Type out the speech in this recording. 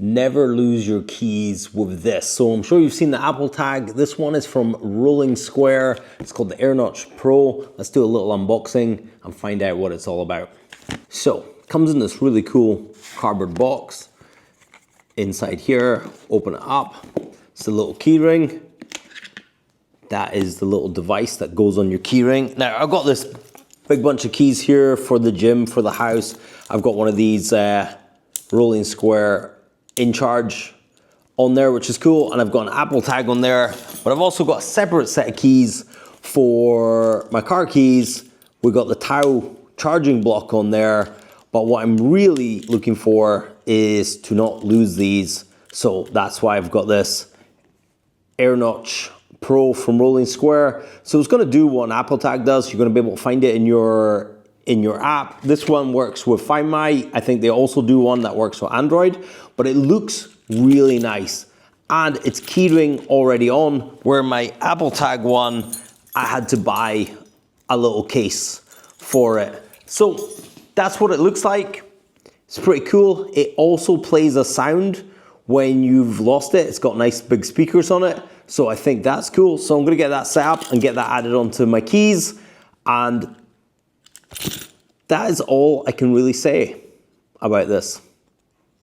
never lose your keys with this. So I'm sure you've seen the Apple tag. This one is from Rolling Square. It's called the AirNotch Pro. Let's do a little unboxing and find out what it's all about. So it comes in this really cool cardboard box. Inside here, open it up. It's a little key ring. That is the little device that goes on your key ring. Now I've got this big bunch of keys here for the gym, for the house. I've got one of these Rolling Square In Charge on there, which is cool, and I've got an Apple tag on there, but I've also got a separate set of keys for my car keys. We've got the Tao charging block on there, but what I'm really looking for is to not lose these, so that's why I've got this AirNotch Pro from Rolling Square. So it's gonna do what an Apple tag does. You're gonna be able to find it in your app. This one works with Find My. I think they also do one that works with Android, but it looks really nice. And it's keyring already on, where my Apple tag one, I had to buy a little case for it. So that's what it looks like. It's pretty cool. It also plays a sound when you've lost it. It's got nice big speakers on it. So I think that's cool. So I'm gonna get that set up and get that added onto my keys. And that is all I can really say about this.